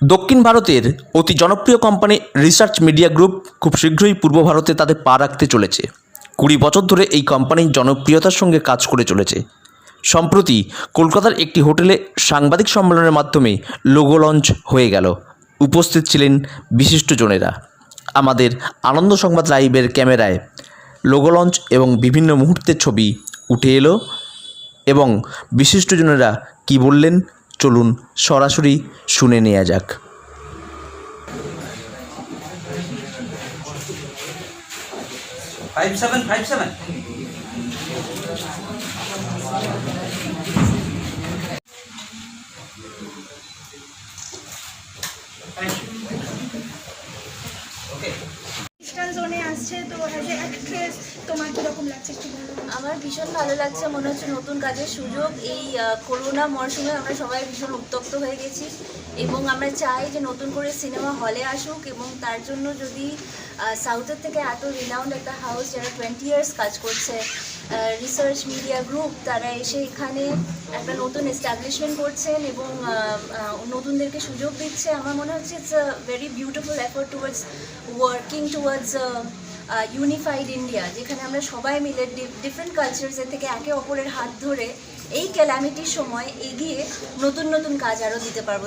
দক্ষিণ ভারতের অতি জনপ্রিয় কোম্পানি রিসার্চ মিডিয়া গ্রুপ খুব শীঘ্রই পূর্ব ভারতে তাদের পা রাখতে চলেছে। ২০ বছর ধরে এই কোম্পানির জনপ্রিয়তার সঙ্গে কাজ করে চলেছে। সম্প্রতি কলকাতার একটি হোটেলে সাংবাদিক সম্মেলনের মাধ্যমে লোগো লঞ্চ হয়ে গেল। উপস্থিত ছিলেন বিশিষ্টজনেরা। আমাদের আনন্দ সংবাদ লাইভের ক্যামেরায় লোগো লঞ্চ এবং বিভিন্ন মুহূর্তের ছবি উঠে এলো এবং বিশিষ্টজনেরা কী বললেন চলুন সরাসরি শুনে নেওয়া যাক। 5757 ওকে ইস্টার্ন জোনে আসছে তো অ্যাজ এ অ্যাক্ট্রেস তোমার কীরকম লাগছে একটু বলো। আমার ভীষণ ভালো লাগছে, মনে হচ্ছে নতুন কাজের সুযোগ। এই করোনা মরশুমে আমরা সবাই ভীষণ উত্তপ্ত হয়ে গেছি এবং আমরা চাই যে নতুন করে সিনেমা হলে আসুক এবং তার জন্য যদি সাউথের থেকে এত রিনাউন্ড একটা হাউস যারা 20 ইয়ার্স কাজ করছে, রিসার্চ মিডিয়া গ্রুপ, তারা এসে এখানে একটা নতুন এস্টাবলিশমেন্ট করছেন এবং নতুনদেরকে সুযোগ দিচ্ছে। আমার মনে হচ্ছে it's a very beautiful effort towards working towards unified India, যেখানে আমরা সবাই মিলে ডিফারেন্ট কালচারসের থেকে একে অপরের হাত ধরে এই ক্যালামিটির সময় এগিয়ে নতুন নতুন কাজ আরও দিতে পারবো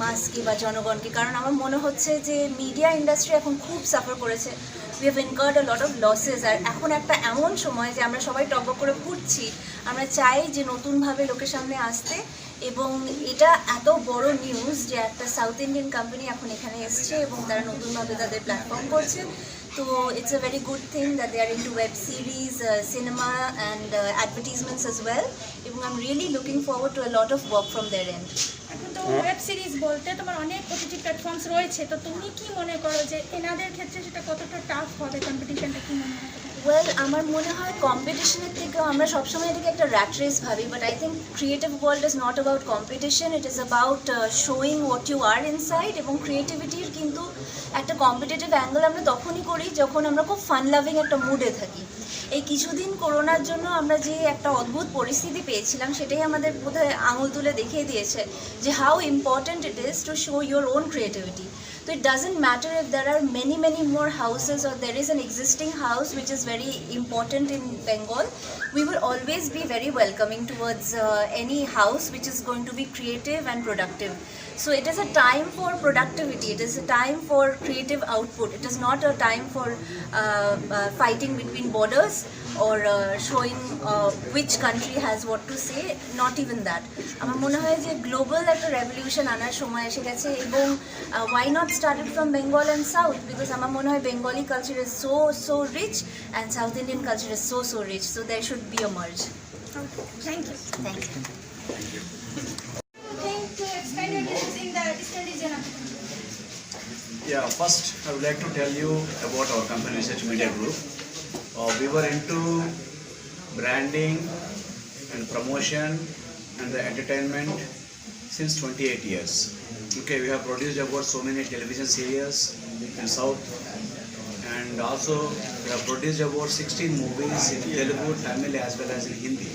মাসকে বা জনগণকে। কারণ আমার মনে হচ্ছে যে মিডিয়া ইন্ডাস্ট্রি এখন খুব সাফার করেছে। We have incurred a lot of losses. আর এখন একটা এমন সময় যে আমরা সবাই টকবক করে ফুটছি, আমরা চাই যে নতুনভাবে লোকের সামনে আসতে। এবং এটা এত বড় নিউজ যে একটা সাউথ ইন্ডিয়ান কোম্পানি এখন এখানে এসছে এবং তারা নতুনভাবে তাদের প্ল্যাটফর্ম করছে। তো it's a very good thing that they are into web series, cinema and advertisements as well, এবং I am really looking forward to a lot of work from their end. এখন তো ওয়েব সিরিজ বলতে তোমার অনেক OTT platforms রয়েছে, তো তুমি কি মনে করো যে এনাদের ক্ষেত্রে সেটা কতটা টাফ হবে, কম্পিটিশনটা কি মনে হয়? ওয়েল, আমার মনে হয় কম্পিটিশনের থেকেও আমরা সবসময় এটাকে একটা র্যাট রেস ভাবি, but I think creative world is not about competition, it is about showing what you are inside. এবং ক্রিয়েটিভিটির কিন্তু একটা কম্পিটিটিভ অ্যাঙ্গেল আমরা তখনই করি যখন আমরা খুব ফান লাভিং একটা মুডে থাকি। এই কিছুদিন করোনার জন্য আমরা যে একটা অদ্ভুত পরিস্থিতি পেয়েছিলাম, সেটাই আমাদের বোধহয় আঙুল তুলে দেখিয়ে দিয়েছে যে how important it is to show your own creativity. So it doesn't matter if there are many more houses or there is an existing house which is very important in Bengal. We will always be very welcoming towards any house which is going to be creative and productive. So it is a time for productivity, it is a time for creative output. It is not a time for fighting between borders or showing which country has what to say, not even that. আমার মনে হয় যে global একটা revolution আনার সময় এসে গেছে এবং why not start it from Bengal and South, because আমার মনে হয় Bengali culture is so rich and South Indian culture is so rich, so there should be a merge. Thank you. Thank you. Think to expand your business in the eastern region. Yeah, first I would like to tell you about our company Research Media Group. We were into branding and promotion and the entertainment since 28 years. Okay, we have produced about so many television series in South, and also we have produced about 16 movies in Telugu, Tamil as well as in Hindi.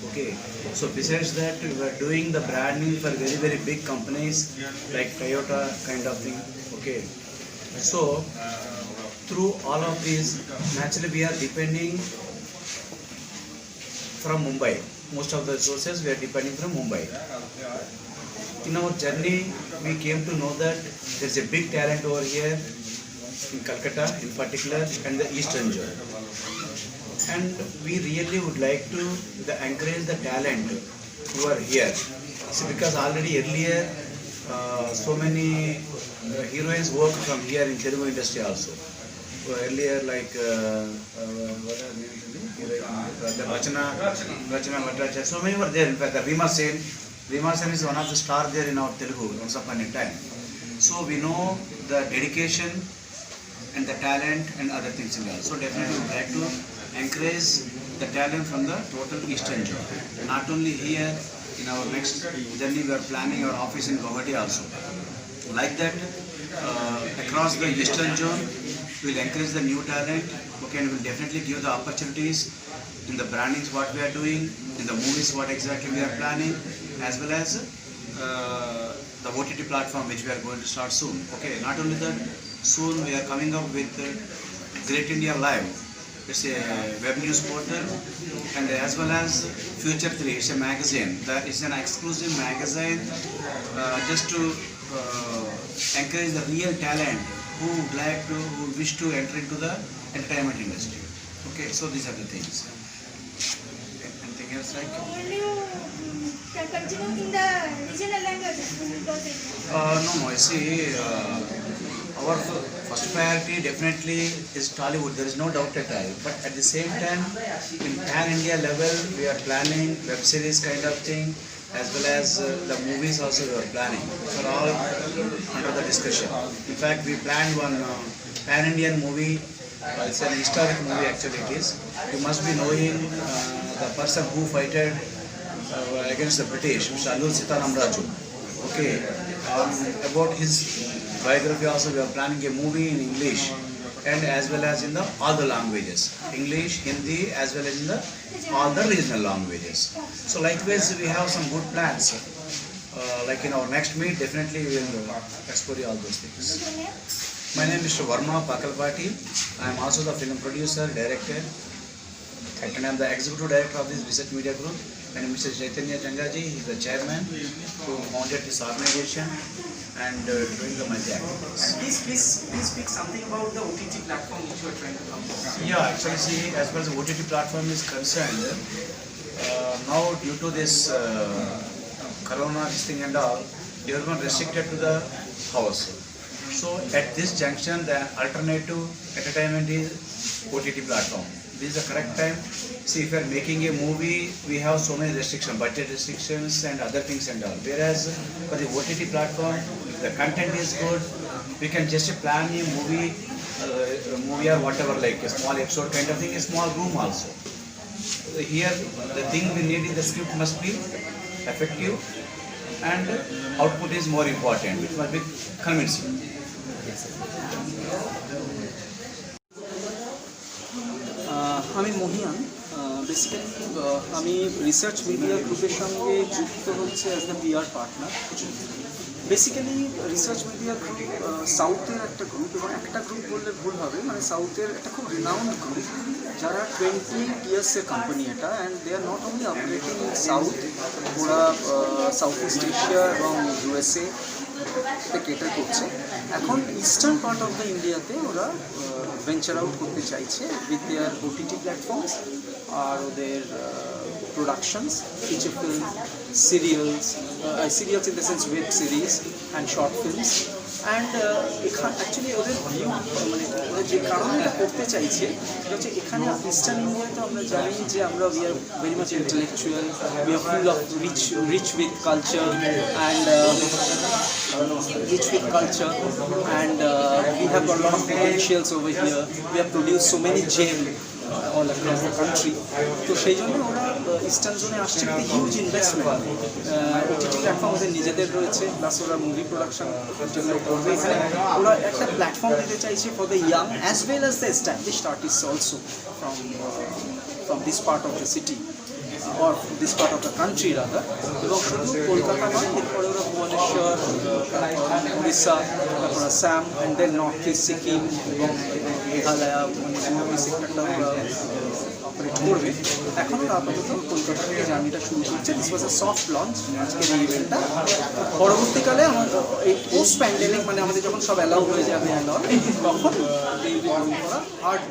Okay, so besides that we were doing the branding for very big companies like Toyota kind of thing. Okay, so through all of these, naturally we are depending from Mumbai. Most of the sources we are depending from Mumbai. In our journey, we came to know that there is a big talent over here in Calcutta in particular and the eastern zone. And we really would like to encourage the talent who are here. So because already earlier so many heroines worked from here in Telugu industry also. So earlier like what are names? The Rachana Bhattacharya. So many were there. In fact, Reema Sen is one of the stars there in our Telugu once upon a time. So we know the dedication and the talent and other things in that. So definitely we would like to encourage the talent from the total eastern zone. Not only here, in our next journey we are planning our office in Guwahati also. Like that, across the eastern zone, we will encourage the new talent. Okay, and we will definitely give the opportunities in the brandings what we are doing, in the movies what exactly we are planning, as well as the OTT platform which we are going to start soon. Okay, not only that, soon we are coming up with Great India Live. It's a web news portal, and as well as Future 3. It's a magazine. That is an exclusive magazine just to encourage the real talent who would like to, who wish to enter into the entertainment industry. Okay, so these are the things. Okay, anything else like? Will you can continue in the regional languages? No, I see. Our first priority definitely is Tollywood. There is no doubt at all. But at the same time, in pan-India level, we are planning web series kind of thing, as well as the movies also we are planning. These are all under the discussion. In fact, we planned one pan-Indian movie. It's an historic movie actually it is. You must be knowing the person who fighted against the British, Mr. Alluri Sitaram Raju. Okay, about his biography also we are planning a movie in English and as well as in the all the languages, English, Hindi, as well as in the all the regional languages. So likewise we have some good plans. Like in our next meet, definitely we will explore all those things. My name is Mr. Varma Pakalpati. I am also the film producer, director, and I am the executive director of this research media group. And Mr. Chaitanya Jangaji, he is the chairman who founded this organization and doing the multi activities. Please speak something about the OTT platform which you are trying to come up. Yeah, actually, see, as far as the OTT platform is concerned, now due to this corona, this thing and all, everyone restricted to the house. So at this junction, the alternative entertainment is OTT platform. This is the correct time. See, if we are making a movie, we have so many restrictions, budget restrictions and other things and all. Whereas for the OTT platform, if the content is good, we can just plan a movie or whatever, like a small episode kind of thing, a small room also. Here, the thing we need in the script must be effective and output is more important, which must be convincing. আমি মহিয়ান basically আমি research media গ্রুপের সঙ্গে যুক্ত হচ্ছে as the PR partner. Basically research media group সাউথের একটা group, এবং একটা গ্রুপ বললে ভুল হবে, মানে সাউথের একটা খুব রিনাউন্ড গ্রুপ, যারা 20 ইয়ার্সের কোম্পানি এটা, and they are not only operating in south, ওরা সাউথ ইস্ট এশিয়া এবং ইউএসএ কেটার করছে। এখন ইস্টার্ন পার্ট অফ দ্য ইন্ডিয়াতে ওরা ভেঞ্চার আউট করতে চাইছে উইথ দেয়ার ওটিটি প্ল্যাটফর্মস আর ওদের productions, feature film, serials in the sense web series and short films. And এখানে অ্যাকচুয়ালি ওদের ভিউ, মানে ওদের যে কারণে এটা করতে চাইছে সেটা হচ্ছে এখানে ইস্টার্ন ইন্ডিয়াতে আমরা জানি যে আমরা we are very much intellectual, we are full of rich with culture and we have got a lot of potentials over here. We have produced so many gems all across the country. তো সেই জন্য ওরা eastern জোনে আসছে একটা huge investment. OTT platform ওদের নিজেদের রয়েছে, প্লাস ওরা মুভি প্রোডাকশন যেগুলো করবে, ওরা একটা প্ল্যাটফর্ম দিতে চাইছে for the young as well as the established artist also from this part of the city or this part of the country rather, এবং শুধু কলকাতা নয়, এরপরে ওরা ভুবনেশ্বর, উড়িষ্যা, তারপর Assam, and then north east, Sikkim এবং মেঘালয়া, এই সেক্টরটা ওরা অপারেট করবে। এখন ওরা আপাতত কলকাতা থেকে জার্নিটা শুরু করছে। This was a soft launch আজকের এই ইভেন্টটা। পরবর্তীকালে আমাদের এই পোস্ট প্যান্ডেমিক, মানে আমাদের যখন সব অ্যালাউ হয়ে যাবে তখন এই করা হার্ড